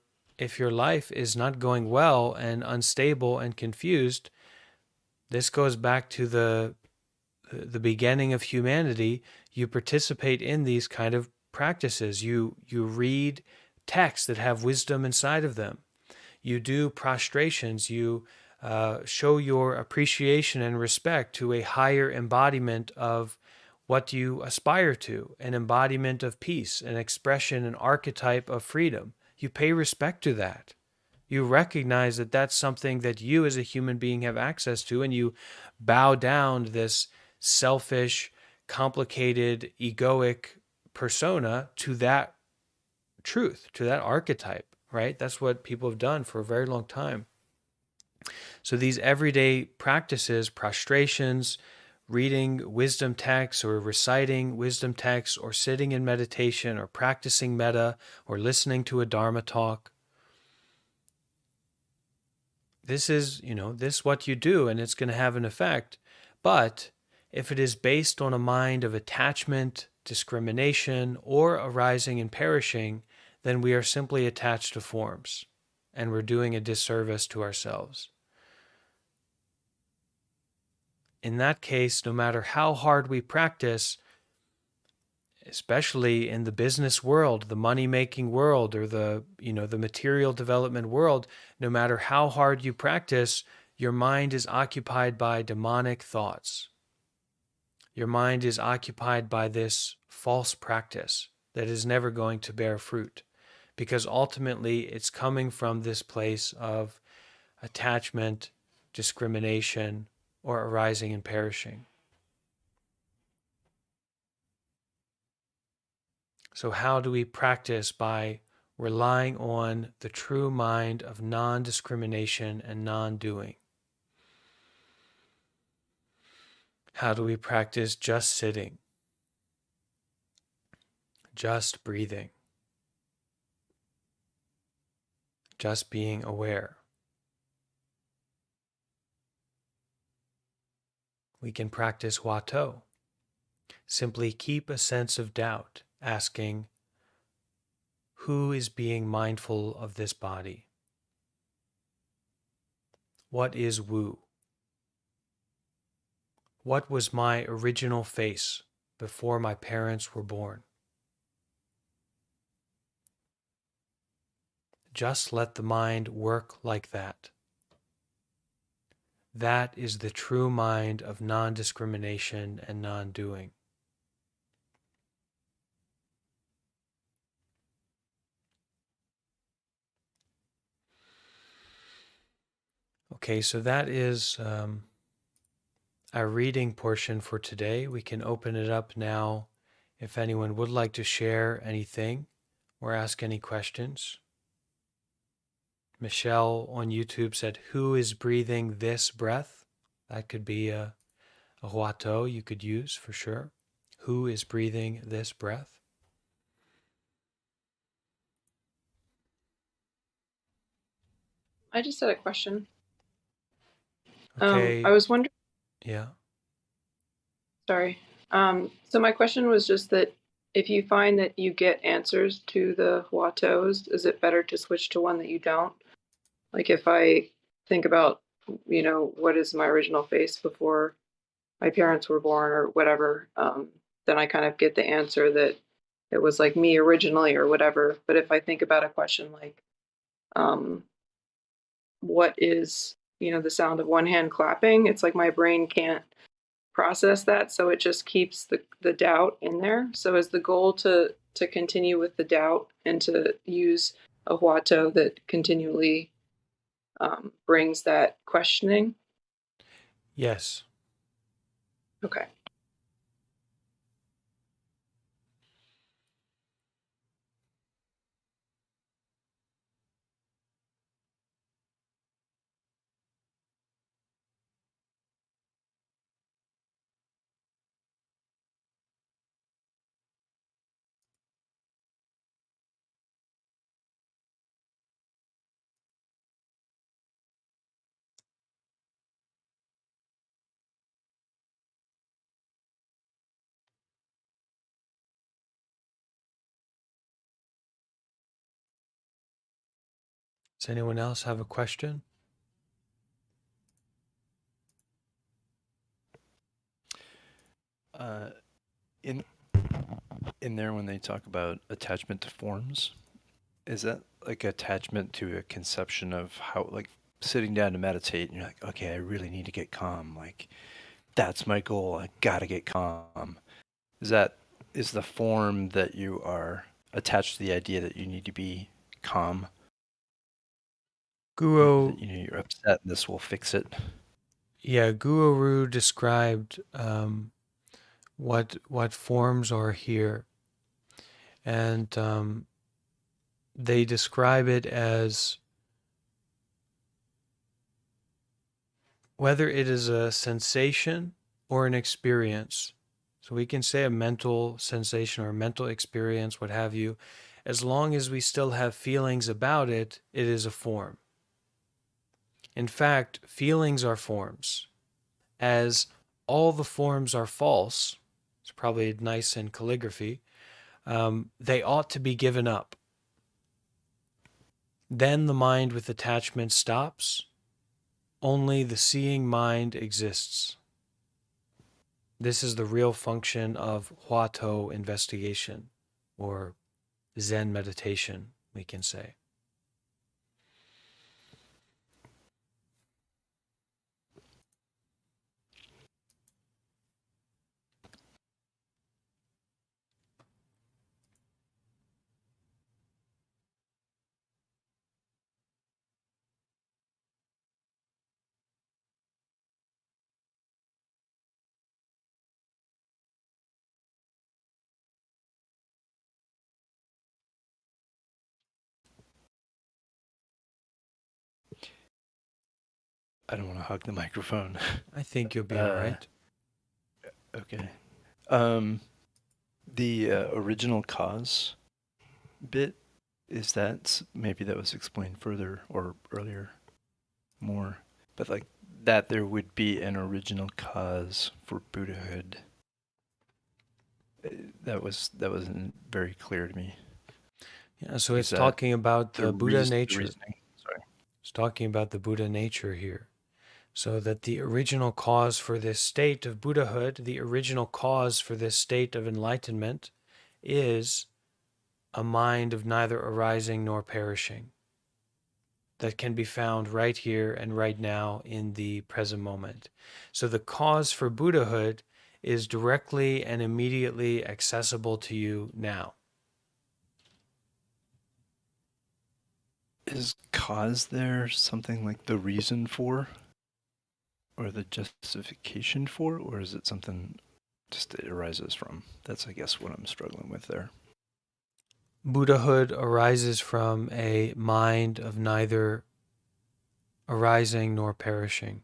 life is not going well and unstable and confused, this goes back to the beginning of humanity. You participate in these kind of practices. You read texts that have wisdom inside of them. You do prostrations. You show your appreciation and respect to a higher embodiment of what you aspire to, an embodiment of peace, an expression, an archetype of freedom. You pay respect to that. You recognize that that's something that you as a human being have access to, and you bow down this selfish, complicated, egoic persona to that truth, to that archetype, right? That's what people have done for a very long time. So these everyday practices, prostrations, reading wisdom texts or reciting wisdom texts or sitting in meditation or practicing metta or listening to a Dharma talk, this is, this is what you do, and it's going to have an effect. But if it is based on a mind of attachment, discrimination, or arising and perishing, then we are simply attached to forms, and we're doing a disservice to ourselves. In that case, no matter how hard we practice, especially in the business world, the money-making world, or the material development world, no matter how hard you practice, your mind is occupied by demonic thoughts. Your mind is occupied by this false practice that is never going to bear fruit, because ultimately it's coming from this place of attachment, discrimination, or arising and perishing. So how do we practice? By relying on the true mind of non-discrimination and non-doing. How do we practice? Just sitting, just breathing, just being aware. We can practice Huato. Simply keep a sense of doubt, asking, who is being mindful of this body? What is Wu? What was my original face before my parents were born? Just let the mind work like that. That is the true mind of non-discrimination and non-doing. Okay, so that is our reading portion for today. We can open it up now if anyone would like to share anything or ask any questions. Michelle on YouTube said, who is breathing this breath? That could be a Huato you could use for sure. Who is breathing this breath? I just had a question. Okay. I was wondering, Yeah. sorry. So my question was just that if you find that you get answers to the Huatos, is it better to switch to one that you don't? Like if I think about, what is my original face before my parents were born or whatever, then I kind of get the answer that it was like me originally or whatever. But if I think about a question like, what is, the sound of one hand clapping, it's like my brain can't process that, so it just keeps the doubt in there. So is the goal to continue with the doubt and to use a Huato that continually brings that questioning? Yes. Okay. Does anyone else have a question? Uh, in in there, when they talk about attachment to forms, is that like attachment to a conception of how, like, sitting down to meditate and you're like, okay, I really need to get calm. Like, that's my goal. I gotta get calm. Is the form that you are attached to the idea that you need to be calm? Guru, That, you're upset and this will fix it. yeah, Guru described what forms are here, and they describe it as whether it is a sensation or an experience. So we can say a mental sensation or a mental experience, what have you. As long as we still have feelings about it, it is a form. In fact, feelings are forms. As all the forms are false, it's probably nice in calligraphy, they ought to be given up. Then the mind with attachment stops. Only the seeing mind exists. This is the real function of Huato investigation, or Zen meditation, we can say. I don't want to hug the microphone. I think you'll be all right. Okay. The original cause bit, is that maybe that was explained further or earlier more, but like that there would be an original cause for Buddhahood. That wasn't very clear to me. Yeah, so Is it's that talking about the Buddha the nature. reasoning? Sorry. It's talking about the Buddha nature here. So that the original cause for this state of Buddhahood, the original cause for this state of enlightenment, is a mind of neither arising nor perishing that can be found right here and right now in the present moment. So the cause for Buddhahood is directly and immediately accessible to you now. Is cause there something like the reason for, or the justification for, or is it something just it arises from? That's, I guess, what I'm struggling with there. Buddhahood arises from a mind of neither arising nor perishing,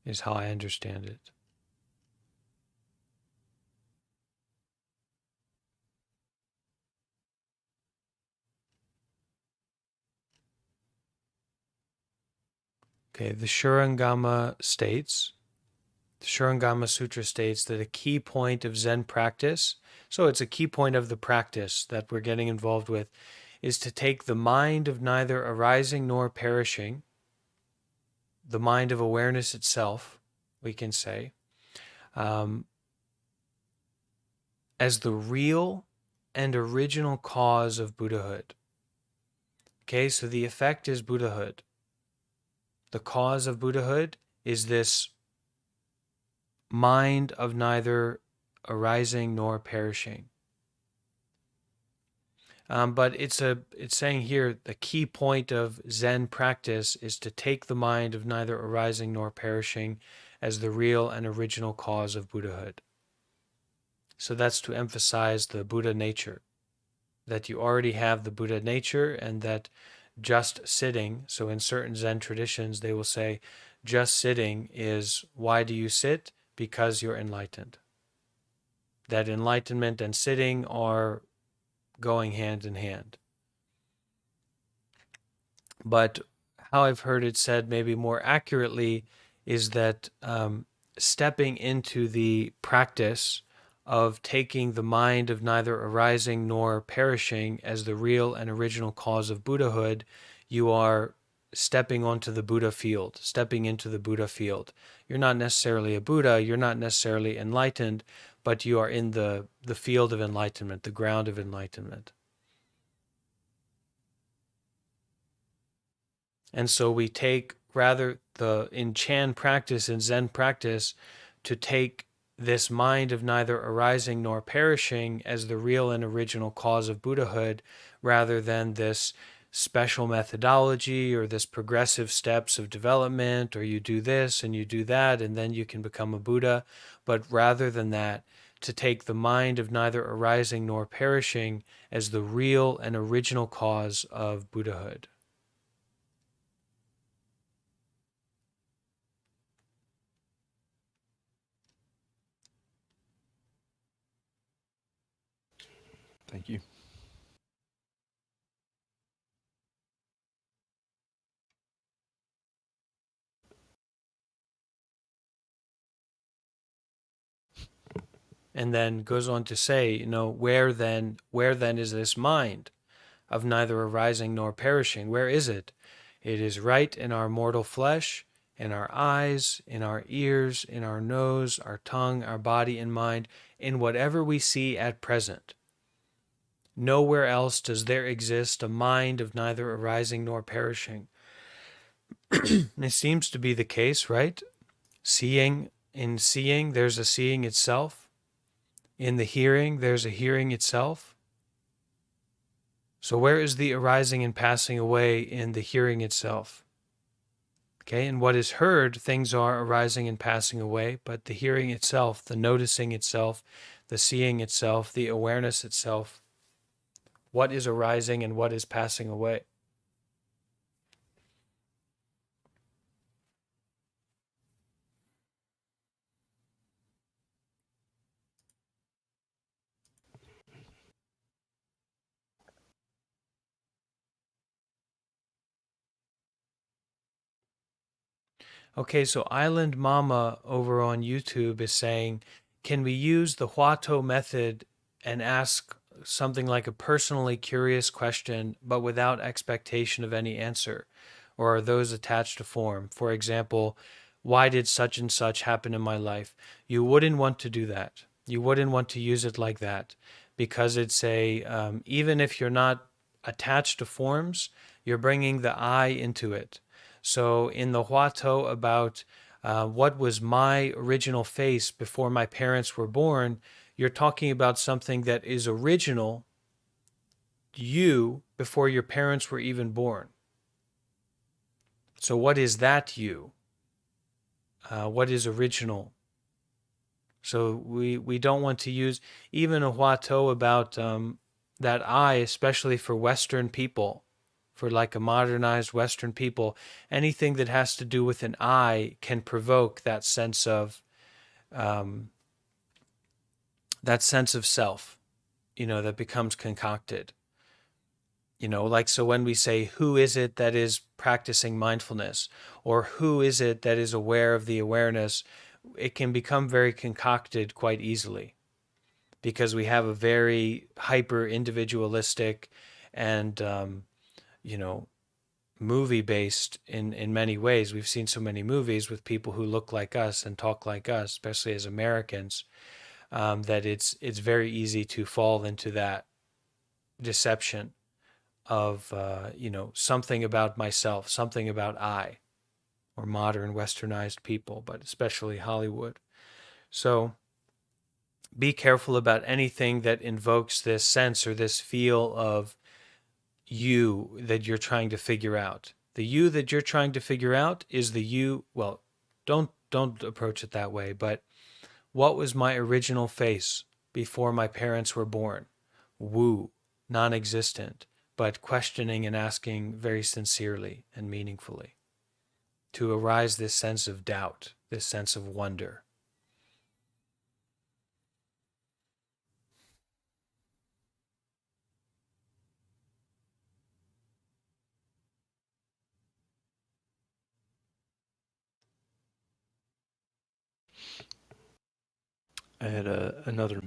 is how I understand it. Okay, the Shurangama Sutra states that a key point of Zen practice, so it's a key point of the practice that we're getting involved with, is to take the mind of neither arising nor perishing, the mind of awareness itself, we can say, as the real and original cause of Buddhahood. Okay, so the effect is Buddhahood. The cause of Buddhahood is this mind of neither arising nor perishing. But it's saying here the key point of Zen practice is to take the mind of neither arising nor perishing as the real and original cause of Buddhahood. So that's to emphasize the Buddha nature, that you already have the Buddha nature, and that just sitting, so in certain Zen traditions, they will say, just sitting is, why do you sit? Because you're enlightened. That enlightenment and sitting are going hand in hand. But how I've heard it said maybe more accurately is that stepping into the practice of taking the mind of neither arising nor perishing as the real and original cause of Buddhahood, you are stepping onto the Buddha field, stepping into the Buddha field. You're not necessarily a Buddha, you're not necessarily enlightened, but you are in the field of enlightenment, the ground of enlightenment. And so we take rather in Chan practice, in Zen practice, to take this mind of neither arising nor perishing as the real and original cause of Buddhahood, rather than this special methodology or this progressive steps of development, or you do this and you do that and then you can become a Buddha. But rather than that, to take the mind of neither arising nor perishing as the real and original cause of Buddhahood. Thank you. And then goes on to say, where then is this mind of neither arising nor perishing? Where is it? It is right in our mortal flesh, in our eyes, in our ears, in our nose, our tongue, our body and mind, in whatever we see at present. Nowhere else does there exist a mind of neither arising nor perishing. It seems to be the case, right? In seeing, there's a seeing itself. In the hearing, there's a hearing itself. So where is the arising and passing away in the hearing itself? Okay, in what is heard, things are arising and passing away, but the hearing itself, the noticing itself, the seeing itself, the awareness itself, what is arising and what is passing away? Okay, so Island Mama over on YouTube is saying, can we use the Huato method and ask something like a personally curious question, but without expectation of any answer? Or are those attached to form? For example, why did such and such happen in my life? You wouldn't want to do that. You wouldn't want to use it like that, because it's even if you're not attached to forms, you're bringing the I into it. So in the Huato about what was my original face before my parents were born, you're talking about something that is original you before your parents were even born. So what is that you? What is original? So we don't want to use even a Huato about that I, especially for Western people, for like a modernized Western people, anything that has to do with an I can provoke that sense of self, that becomes concocted. Like, so when we say, who is it that is practicing mindfulness, or who is it that is aware of the awareness, it can become very concocted quite easily, because we have a very hyper individualistic and movie based in many ways. We've seen so many movies with people who look like us and talk like us, especially as Americans, that it's very easy to fall into that deception of something about myself, something about I, or modern westernized people, but especially Hollywood. So be careful about anything that invokes this sense or this feel of you that you're trying to figure out. The you that you're trying to figure out is the you, well, don't don't approach it that way, but what was my original face before my parents were born? Woo, non-existent, but questioning and asking very sincerely and meaningfully to arise this sense of doubt, this sense of wonder. I had another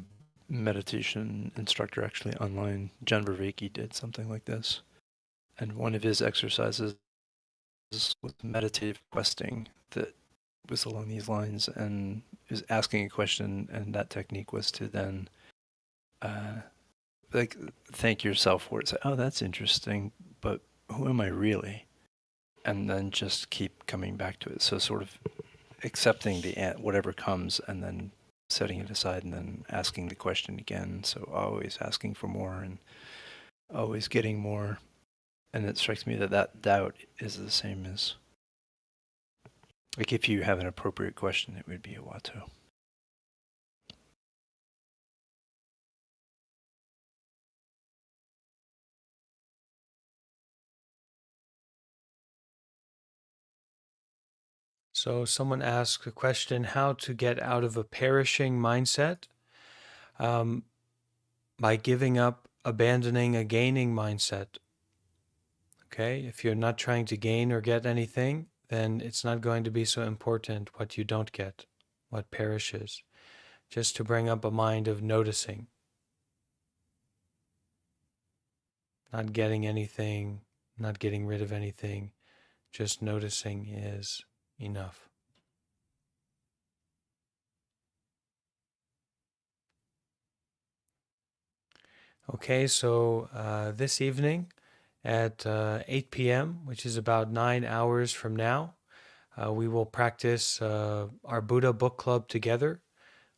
meditation instructor actually online. Jen Vervaeke did something like this. And one of his exercises was meditative questing that was along these lines, and is asking a question, and that technique was to then like thank yourself for it. Say, oh, that's interesting, but who am I really? And then just keep coming back to it. So sort of accepting the whatever comes, and then setting it aside, and then asking the question again. So always asking for more and always getting more. And it strikes me that that doubt is the same as, like, if you have an appropriate question, it would be a Huato. So someone asked a question, how to get out of a perishing mindset? By giving up, abandoning a gaining mindset. Okay, if you're not trying to gain or get anything, then it's not going to be so important what you don't get, what perishes. Just to bring up a mind of noticing, not getting anything, not getting rid of anything, just noticing is enough. Okay, so this evening at 8 p.m., which is about 9 hours from now, we will practice our Buddha book club together.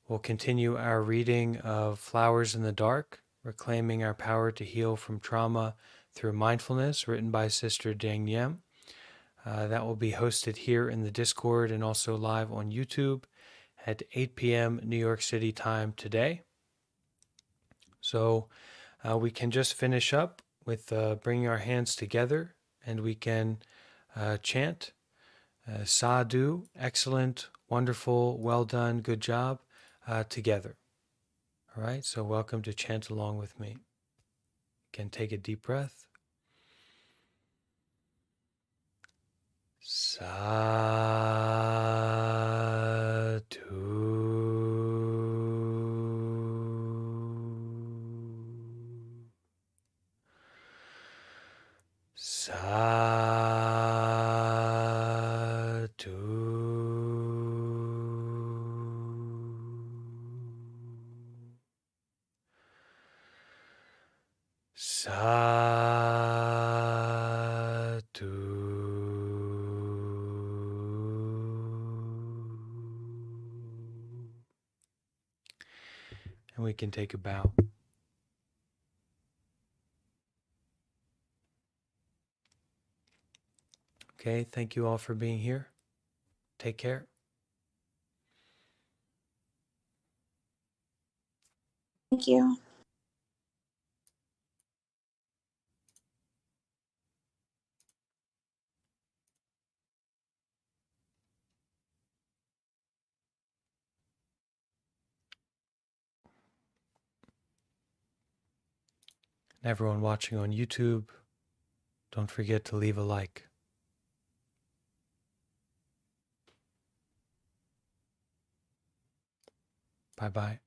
We'll continue our reading of Flowers in the Dark, Reclaiming Our Power to Heal from Trauma Through Mindfulness, written by Sister Dang Niem. That will be hosted here in the Discord and also live on YouTube at 8 p.m. New York City time today. So we can just finish up with bringing our hands together, and we can chant sadhu, excellent, wonderful, well done, good job, together. All right, so welcome to chant along with me. You can take a deep breath. Sadhu. And we can take a bow. Okay, thank you all for being here. Take care. Thank you. And everyone watching on YouTube, don't forget to leave a like. Bye-bye.